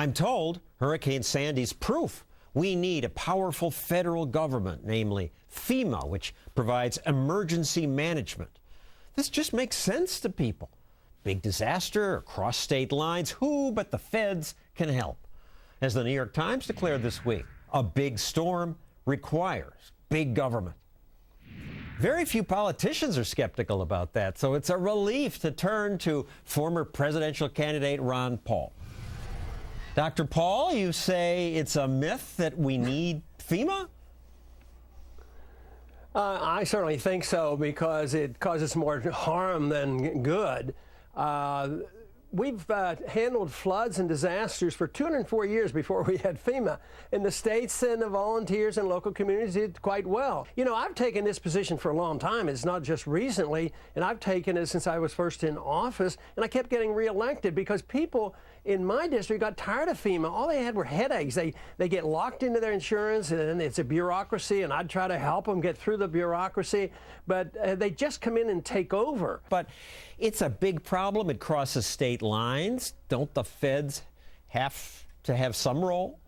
I'm told Hurricane Sandy's proof. We need a powerful federal government, namely FEMA, which provides emergency management. This just makes sense to people. Big disaster across state lines, who but the feds can help? As the New York Times declared this week, a big storm requires big government. Very few politicians are skeptical about that, so it's a relief to turn to former presidential candidate Ron Paul. Dr. Paul, you say it's a myth that we need FEMA? I certainly think so, because it causes more harm than good. We've handled floods and disasters for 204 years before we had FEMA, and the states and the volunteers and local communities did quite well. You know, I've taken this position for a long time. It's not just recently, and I've taken it since I was first in office, and I kept getting reelected because people in my district got tired of FEMA. All they had were headaches. They get locked into their insurance, and it's a bureaucracy, and I'd try to help them get through the bureaucracy, but they just come in and take over. But it's a big problem. It crosses state lines. Don't the feds have to have some role?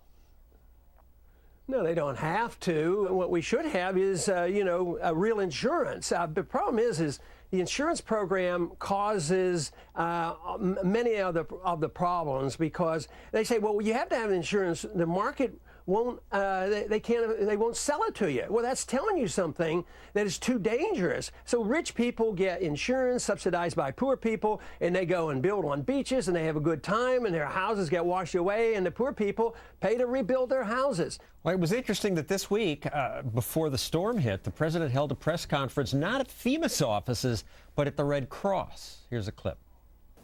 No, they don't have to. What we should have is, a real insurance. The problem is the insurance program causes many of the problems, because they say, well, you have to have insurance. The market won't, they won't sell it to you. Well, that's telling you something that is too dangerous. So rich people get insurance subsidized by poor people, and they go and build on beaches, and they have a good time, and their houses get washed away, and the poor people pay to rebuild their houses. Well, it was interesting that this week, before the storm hit, the president held a press conference not at FEMA's offices, but at the Red Cross. Here's a clip.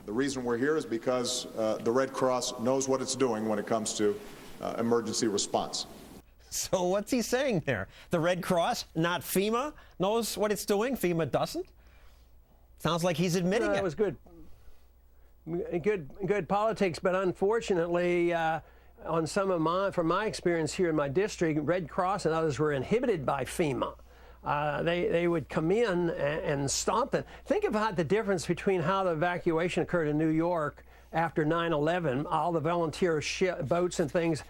The reason we're here is because the Red Cross knows what it's doing when it comes to emergency response. So what's he saying there? The Red Cross, not FEMA, knows what it's doing? FEMA doesn't? Sounds like he's admitting it. That was good politics, but unfortunately, from my experience here in my district, Red Cross and others were inhibited by FEMA. They would come in and stop it. Think about the difference between how the evacuation occurred in New York after 9/11, all the volunteer boats and things,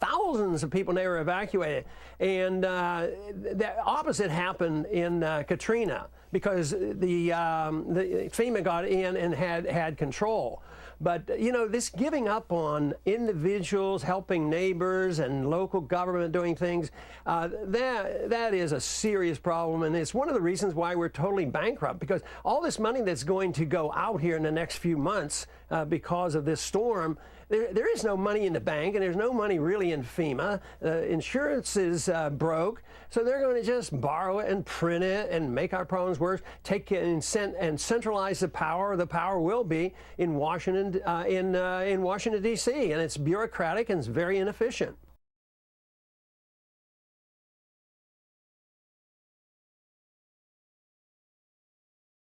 thousands of people, they were evacuated. And the opposite happened in Katrina, because the FEMA got in and had control. But, this giving up on individuals, helping neighbors and local government doing things, that is a serious problem. And it's one of the reasons why we're totally bankrupt, because all this money that's going to go out here in the next few months because of this storm, there is no money in the bank, and there's no money really in FEMA. Insurance is broke, so they're going to just borrow it and print it and make our problems worse, take it and centralize the power. The power will be in Washington, D.C., and it's bureaucratic and it's very inefficient.